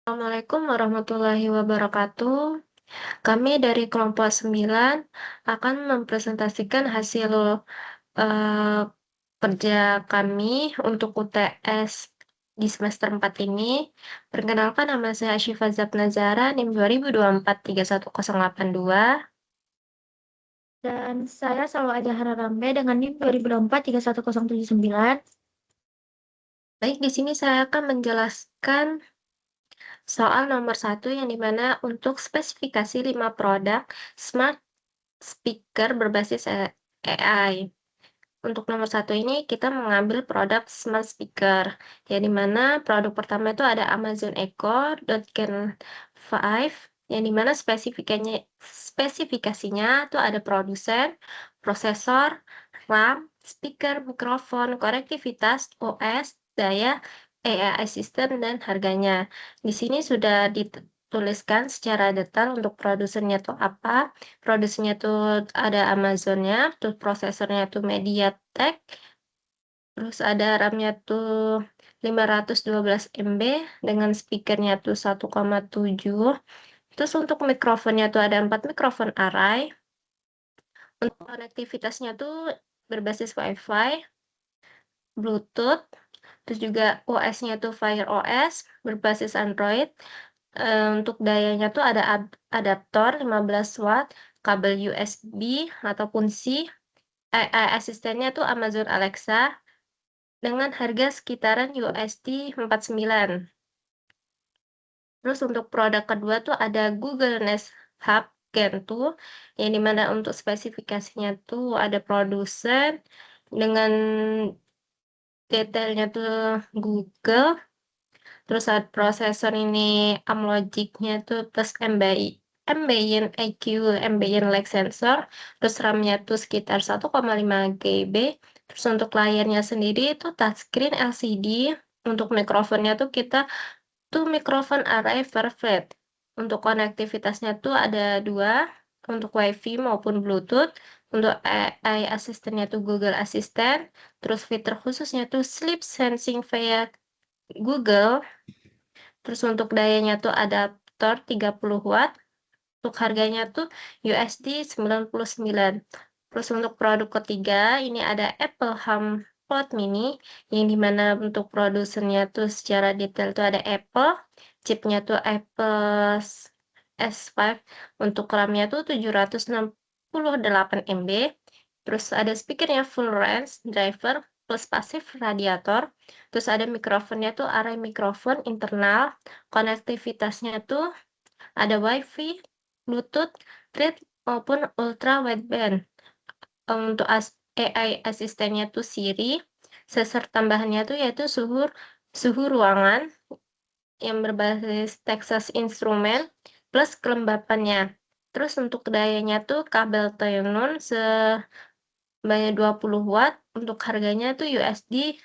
Assalamualaikum warahmatullahi wabarakatuh. Kami dari kelompok 9 akan mempresentasikan hasil eh, kerja kami untuk UTS di semester 4 ini. Perkenalkan, nama saya Asyifa Zapnazara, NIM 2024-31082. Dan saya Salwa Aja Hararambe dengan NIM 2024-31079. Baik, di sini saya akan menjelaskan soal nomor 1 yang dimana untuk spesifikasi 5 produk smart speaker berbasis AI. Untuk nomor 1 ini kita mengambil produk smart speaker, ya dimana produk pertama itu ada Amazon Echo Dotgen 5, yang dimana spesifikasinya itu ada produsen, prosesor, RAM, speaker, mikrofon, konektivitas, OS, daya, AI assistant, dan harganya. Di sini sudah dituliskan secara detail untuk produsennya itu apa. Produksinya tuh ada Amazonnya, terus prosesornya tuh MediaTek, terus ada RAM-nya tuh 512 MB dengan speakernya tuh 1,7. Terus untuk mikrofonnya tuh ada 4 mikrofon array. Untuk konektivitasnya tuh berbasis Wi-Fi, Bluetooth, terus juga OS-nya tuh Fire OS berbasis Android. Untuk dayanya tuh ada adaptor 15 watt, kabel USB ataupun C. AI asistennya tuh Amazon Alexa dengan harga sekitaran USD 49. Terus untuk produk kedua tuh ada Google Nest Hub Gen 2, yang dimana untuk spesifikasinya tuh ada produsen dengan detailnya tuh Google. Terus saat prosesor ini Amlogic-nya tuh plus Ambient IQ, Ambient Light Sensor, terus RAM-nya tuh sekitar 1,5 GB. Terus untuk layarnya sendiri itu touchscreen LCD. Untuk mikrofonnya tuh kita tuh mikrofon array Fairflat. Untuk konektivitasnya tuh ada dua, untuk WiFi maupun Bluetooth. Untuk AI asistennya tuh Google Assistant. Terus fitur khususnya tuh Sleep Sensing via Google. Terus untuk dayanya tuh adaptor 30 watt. Untuk harganya tuh USD 99. Terus untuk produk ketiga, ini ada Apple HomePod Mini, yang dimana untuk produsennya tuh secara detail tuh ada Apple, chipnya tuh Apple S5, untuk RAM-nya tuh 768 MB, terus ada speakernya full range driver plus pasif radiator, terus ada mikrofonnya tuh array mikrofon internal, konektivitasnya tuh ada WiFi, Bluetooth, Thread, maupun Ultra Wideband. Untuk AI asistennya tuh Siri, sensor tambahannya tuh yaitu suhu ruangan yang berbasis Texas Instrument plus kelembapannya. Terus untuk dayanya tuh kabel Thenon sebanyak 20 watt, untuk harganya tuh USD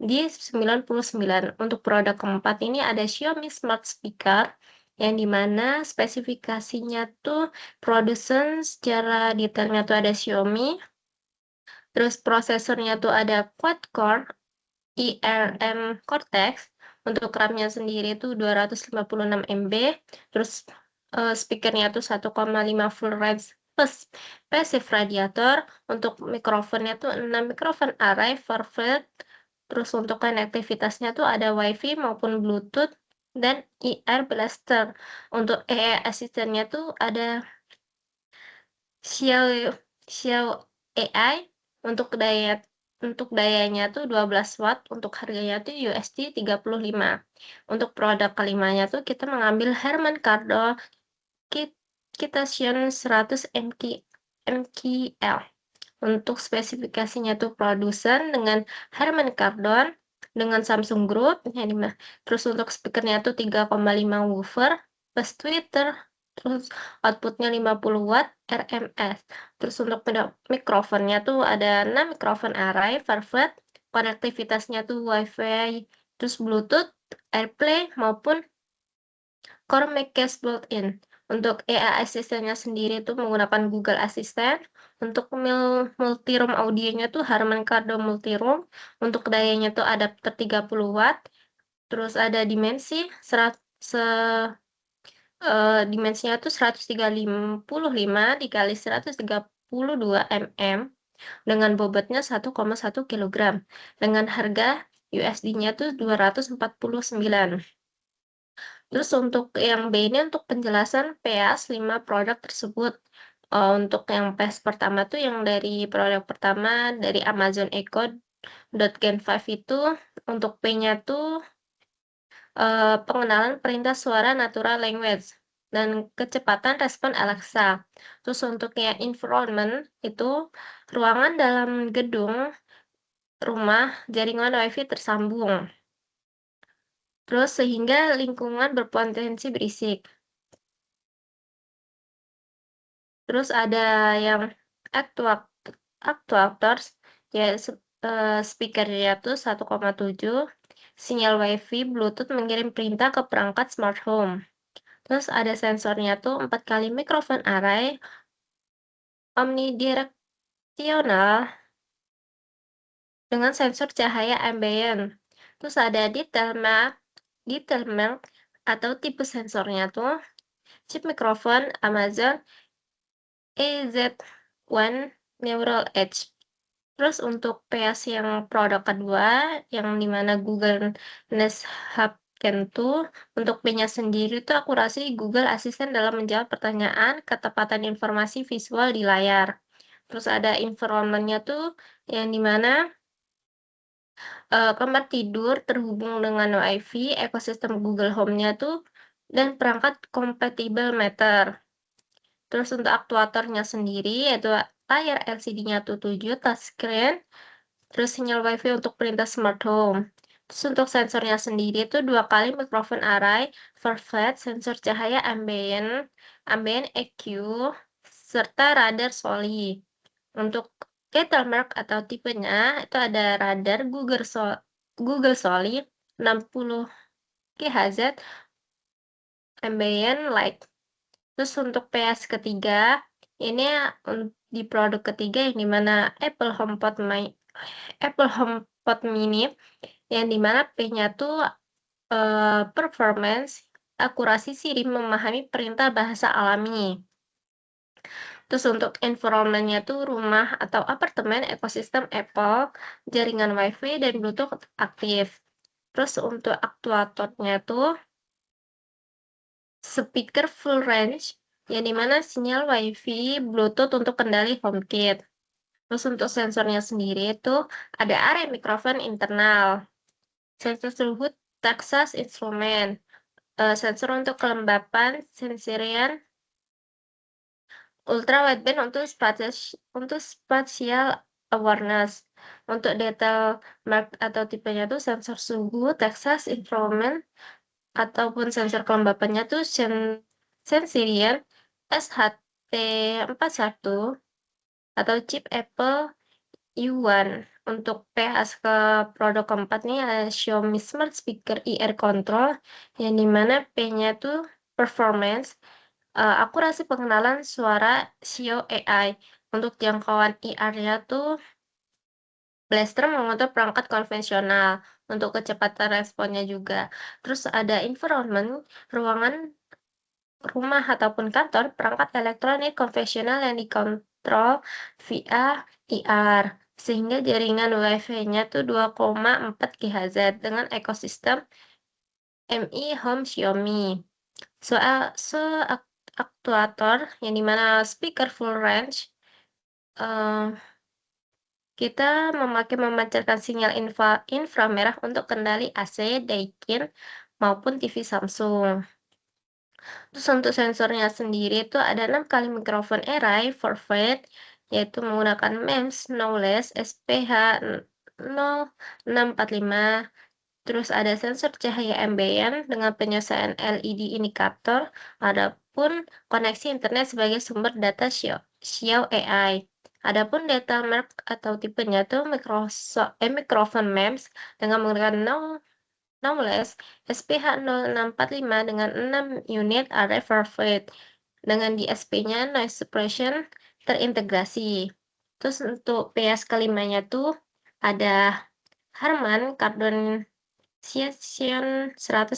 di 99. Untuk produk keempat ini ada Xiaomi Smart Speaker, yang dimana spesifikasinya tuh produsen secara detailnya tuh ada Xiaomi. Terus prosesornya tuh ada quad-core IRM Cortex. Untuk RAM-nya sendiri tuh 256 MB. Terus speakernya tuh 1,5 full range plus passive radiator. Untuk mikrofonnya tuh 6 mikrofon array Fairfield. Terus untuk konektivitasnya tuh ada WiFi maupun Bluetooth dan IR Blaster. Untuk AI asistennya tuh ada Xiao Xiao AI. Untuk dayanya tuh 12 watt, untuk harganya tuh USD 35. Untuk produk kelimanya tuh kita mengambil Harman Kardon Kitation 100 MKL. Untuk spesifikasinya tuh produsen dengan Harman Kardon dengan Samsung Group, terus untuk speakernya tuh 3,5 woofer plus tweeter, terus outputnya 50 watt RMS. Terus untuk mikrofonnya tuh ada 6 mikrofon array Fairfield, konektivitasnya tuh Wi-Fi, terus Bluetooth, AirPlay maupun Chromecast built-in. Untuk AI asistennya sendiri tuh menggunakan Google Assistant. Untuk multiroom audionya tuh Harman Kardon Multiroom. Untuk dayanya tuh adapter 30 watt. Terus ada dimensi dimensinya tuh 135 dikali 132 mm dengan bobotnya 1,1 kilogram dengan harga USD-nya tuh 249. Terus untuk yang B ini untuk penjelasan PAS 5 produk tersebut. Untuk yang PAS pertama tuh yang dari produk pertama dari Amazon Echo Gen 5 itu untuk P-nya tuh pengenalan perintah suara natural language dan kecepatan respon Alexa. Terus untuk yang environment itu ruangan dalam gedung rumah jaringan WiFi tersambung. Terus sehingga lingkungan berpotensi berisik. Terus ada yang actuators, ya speakernya tuh 1,7, sinyal WiFi Bluetooth mengirim perintah ke perangkat smart home. Terus ada sensornya tuh 4 kali mikrofon array omnidirectional dengan sensor cahaya ambient. Terus ada detail map atau tipe sensornya tuh chip mikrofon Amazon AZ1 Neural Edge. Terus untuk PS yang produk kedua, yang dimana Google Nest Hub Gen 2, untuk P-nya sendiri itu akurasi Google Assistant dalam menjawab pertanyaan, ketepatan informasi visual di layar. Terus ada environment-nya tuh, yang dimana kamar tidur terhubung dengan WiFi, ekosistem Google Home-nya tuh, dan perangkat kompatibel Matter. Terus untuk aktuatornya sendiri, yaitu layar LCD-nya tuh 7 touchscreen, terus sinyal WiFi untuk perintah smart home. Terus untuk sensornya sendiri itu 2 kali mikrofon array, Farfetch, sensor cahaya ambient EQ, serta radar Soli. Untuk Ketelmark atau tipenya itu ada radar Google Soli 60 GHz ambient light. Terus untuk PS ketiga, ini di produk ketiga yang dimana Apple HomePod Mini, yang dimana P-nya tuh performance, akurasi Siri memahami perintah bahasa alami. Terus untuk environment-nya tuh rumah atau apartemen ekosistem Apple, jaringan WiFi dan Bluetooth aktif. Terus untuk aktuatornya tuh speaker full range, yang dimana sinyal WiFi Bluetooth untuk kendali HomeKit. Terus untuk sensornya sendiri itu ada area mikrofon internal, sensor suhu Texas Instrument, sensor untuk kelembapan sensorian ultra wideband untuk spatial awareness. Untuk detail mark atau tipenya tuh sensor suhu Texas Instrument ataupun sensor kelembapannya tuh Sensorian SHT41 atau chip Apple U1. Untuk PHS ke produk keempat nih ada Xiaomi Smart Speaker IR Control, yang dimana P-nya tuh performance, akurasi pengenalan suara Xiao AI. Untuk jangkauan IR-nya tuh blaster mengontrol perangkat konvensional, untuk kecepatan responnya juga. Terus ada environment, ruangan rumah ataupun kantor, perangkat elektronik konvensional yang dikontrol via IR, sehingga jaringan WiFi-nya tuh 2,4 GHz dengan ekosistem MI Home Xiaomi. Aktuator yang dimana speaker full range, kita memancarkan sinyal inframerah untuk kendali AC, Daikin, maupun TV Samsung. Terus untuk sensornya sendiri itu ada 6 kali mikrofon array Farfetch, yaitu menggunakan MEMS Knowledge SPH0645. Terus ada sensor cahaya ambient dengan penyelesaian LED indikator. Adapun koneksi internet sebagai sumber data Xiao AI. Adapun data merek atau tipenya tuh mikrofon MEMS dengan menggunakan Knowledge SPH0645 dengan 6 unit array Farfetch dengan DSP-nya noise suppression terintegrasi. Terus untuk PS kelimanya tuh ada Harman Kardon Session 100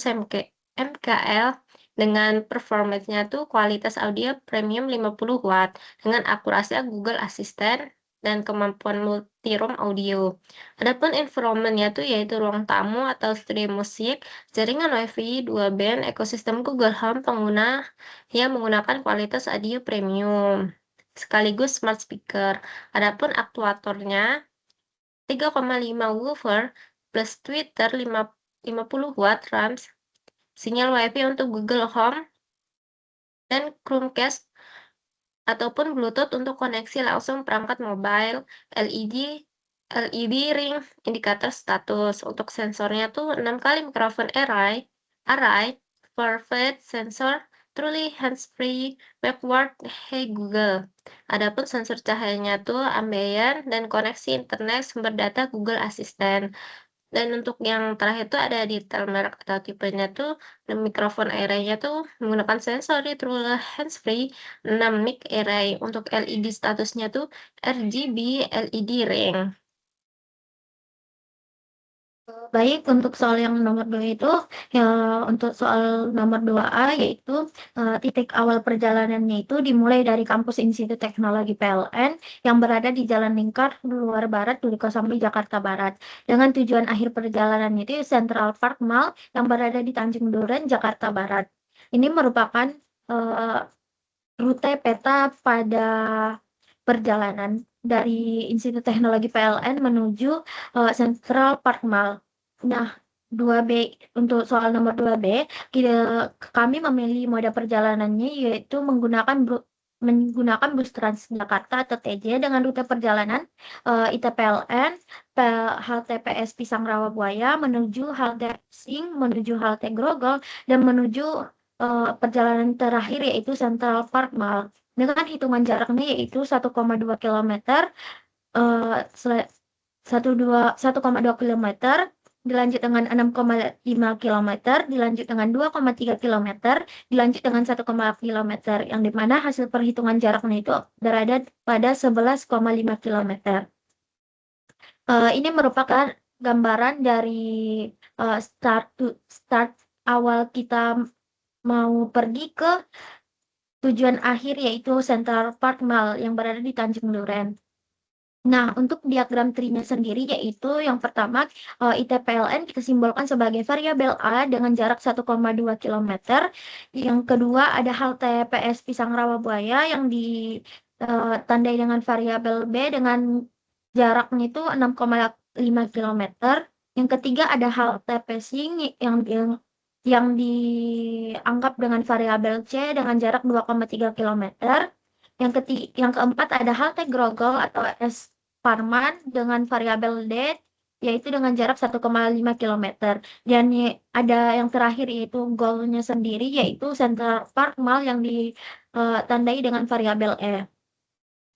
MKL dengan performance-nya tuh kualitas audio premium 50 watt dengan akurasi Google Assistant dan kemampuan multi room audio. Adapun environment-nya tuh yaitu ruang tamu atau studio musik, jaringan WiFi 2 band, ekosistem Google Home pengguna yang menggunakan kualitas audio premium sekaligus smart speaker. Adapun aktuatornya 3,5 woofer plus tweeter 50 watt RAM, sinyal WiFi untuk Google Home, dan Chromecast ataupun Bluetooth untuk koneksi langsung perangkat mobile, LED ring indikator status. Untuk sensornya tuh 6 kali mikrofon array, perfect sensor, truly hands-free, backward, hey Google. Adapun sensor cahayanya tuh ambient dan koneksi internet sumber data Google Assistant. Dan untuk yang terakhir tuh ada detail merek atau tipenya tuh, mikrofon array-nya tuh menggunakan sensor di True Hands-Free 6 mic array. Untuk LED statusnya tuh RGB LED ring. Baik, untuk soal yang nomor 2 itu, ya, untuk soal nomor 2A yaitu titik awal perjalanannya itu dimulai dari kampus Institut Teknologi PLN yang berada di Jalan Lingkar, Luar Barat, Dukuh Jakarta Barat. Dengan tujuan akhir perjalanannya itu Central Park Mall yang berada di Tanjung Duren, Jakarta Barat. Ini merupakan rute peta pada perjalanan dari Institut Teknologi PLN menuju Central Park Mall. Nah, 2B untuk soal nomor 2B, kami memilih mode perjalanannya yaitu menggunakan bus Transjakarta atau TJ dengan rute perjalanan ITPLN, halte PS Pisang Rawabuaya menuju halte Sing, menuju halte Grogol, dan menuju perjalanan terakhir yaitu Central Park Mall. Dengan hitungan jaraknya yaitu 1,2 km, 1,2 km, dilanjut dengan 6,5 km, dilanjut dengan 2,3 km, dilanjut dengan 1,5 km, yang dimana hasil perhitungan jaraknya itu berada pada 11,5 km. Ini merupakan gambaran dari start awal kita mau pergi ke tujuan akhir yaitu Central Park Mall yang berada di Tanjung Duren. Nah, untuk diagram tree-nya sendiri yaitu yang pertama ITPLN kita simbolkan sebagai variabel A dengan jarak 1,2 km. Yang kedua ada halte PS Pisang Rawabuaya yang ditandai dengan variabel B dengan jaraknya itu 6,5 km. Yang ketiga ada halte Pesing yang dianggap dengan variabel C dengan jarak 2,3 km. Yang keempat ada halte Grogol atau S Parman dengan variabel D yaitu dengan jarak 1,5 km. Dan ada yang terakhir yaitu goalnya sendiri yaitu Central Park Mall yang ditandai dengan variabel E.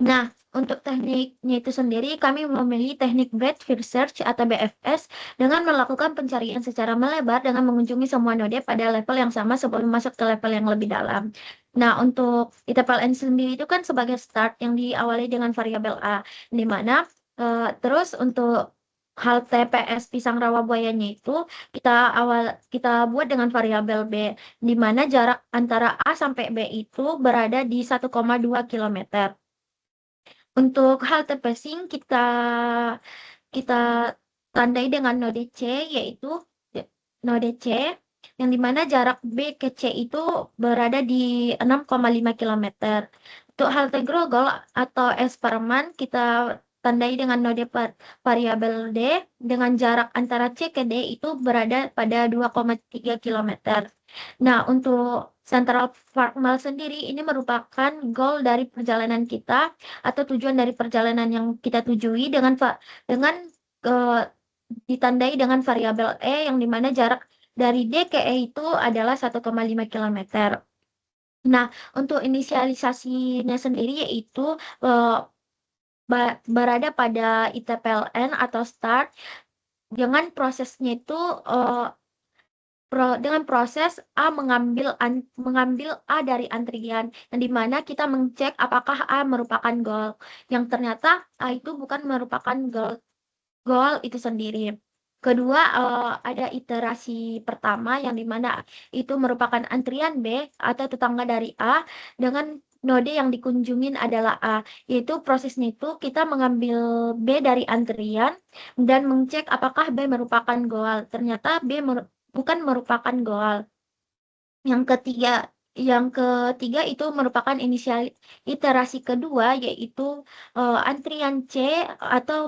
Nah, untuk tekniknya itu sendiri kami memilih teknik Breadth First Search atau BFS dengan melakukan pencarian secara melebar dengan mengunjungi semua node pada level yang sama sebelum masuk ke level yang lebih dalam. Nah, untuk ITPLN sendiri itu kan sebagai start yang diawali dengan variabel A, di mana terus untuk halte PS Pisang Rawabuayanya itu kita buat dengan variabel B, di mana jarak antara A sampai B itu berada di 1,2 km. Untuk halte passing kita tandai dengan node C yaitu node C yang dimana jarak B ke C itu berada di 6,5 km. Untuk halte Grogol atau S Parman kita tandai dengan node variabel D dengan jarak antara C ke D itu berada pada 2,3 km. Nah, untuk Central Park Mall sendiri ini merupakan goal dari perjalanan kita atau tujuan dari perjalanan yang kita tujui dengan ditandai dengan variabel E yang dimana jarak dari D ke E itu adalah 1,5 km. Nah, untuk inisialisasinya sendiri yaitu berada pada ITPLN atau start dengan prosesnya itu dengan proses A mengambil A dari antrian, yang dimana kita mengecek apakah A merupakan goal, yang ternyata A itu bukan merupakan goal itu sendiri. Kedua, ada iterasi pertama yang dimana itu merupakan antrian B atau tetangga dari A dengan node yang dikunjungin adalah A. Yaitu prosesnya itu kita mengambil B dari antrian dan mengecek apakah B merupakan goal. Ternyata bukan merupakan goal. Yang ketiga itu merupakan iterasi kedua, yaitu antrian C atau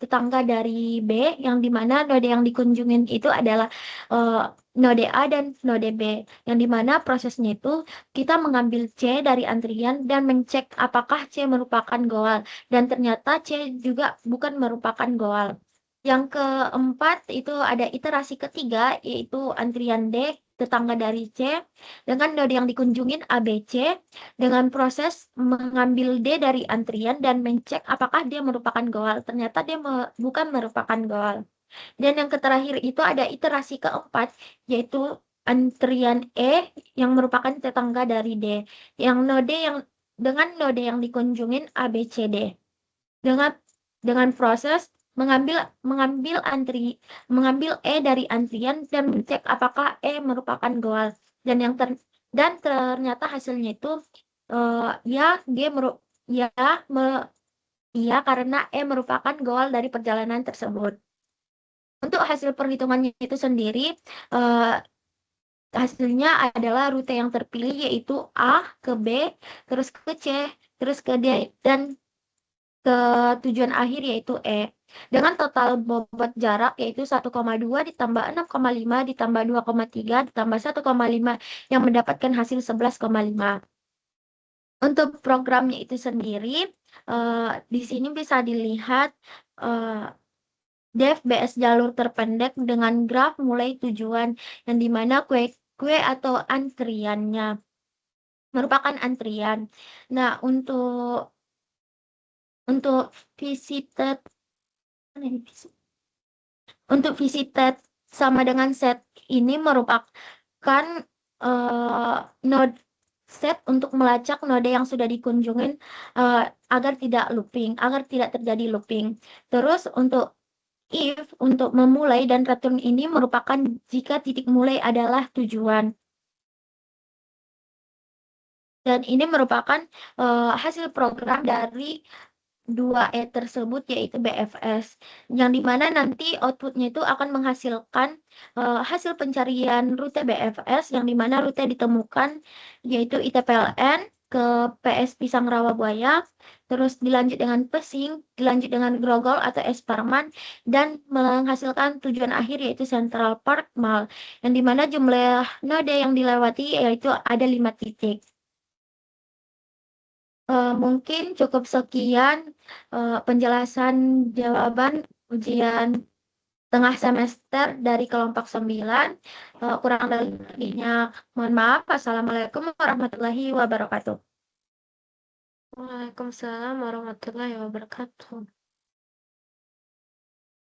tetangga dari B, yang dimana node yang dikunjungin itu adalah node A dan node B, yang dimana prosesnya itu kita mengambil C dari antrian dan mencek apakah C merupakan goal, dan ternyata C juga bukan merupakan goal. Yang keempat itu ada iterasi ketiga, yaitu antrian D tetangga dari C dengan node yang dikunjungin ABC dengan proses mengambil D dari antrian dan mencek apakah dia merupakan goal. Ternyata dia bukan merupakan goal. Dan yang terakhir itu ada iterasi keempat, yaitu antrian E yang merupakan tetangga dari D. Dengan node yang dikunjungin ABCD. Dengan proses mengambil E dari antrian dan mencek apakah E merupakan goal, dan ternyata hasilnya itu ya ya ya karena E merupakan goal dari perjalanan tersebut. Untuk hasil perhitungannya itu sendiri, hasilnya adalah rute yang terpilih yaitu A ke B, terus ke C, terus ke D, dan ke tujuan akhir yaitu E. Dengan total bobot jarak yaitu 1,2 ditambah 6,5 ditambah 2,3 ditambah 1,5 yang mendapatkan hasil 11,5. Untuk programnya itu sendiri, di sini bisa dilihat Dev BS jalur terpendek dengan graf mulai tujuan, yang dimana kue atau antriannya merupakan antrian. Nah, untuk visited sama dengan set ini merupakan node set untuk melacak node yang sudah dikunjungin agar tidak terjadi looping. Terus untuk memulai dan return ini merupakan jika titik mulai adalah tujuan. Dan ini merupakan hasil program dari 2E tersebut, yaitu BFS, yang dimana nanti outputnya itu akan menghasilkan hasil pencarian rute BFS, yang dimana rute ditemukan yaitu ITPLN ke PS Pisang Rawabuaya, terus dilanjut dengan Pesing, dilanjut dengan Grogol atau Esparman, dan menghasilkan tujuan akhir yaitu Central Park Mall, yang dimana jumlah node yang dilewati yaitu ada 5 titik. Mungkin cukup sekian penjelasan jawaban ujian tengah semester dari kelompok 9. Kurang lebihnya mohon maaf. Assalamualaikum warahmatullahi wabarakatuh. Waalaikumsalam warahmatullahi wabarakatuh.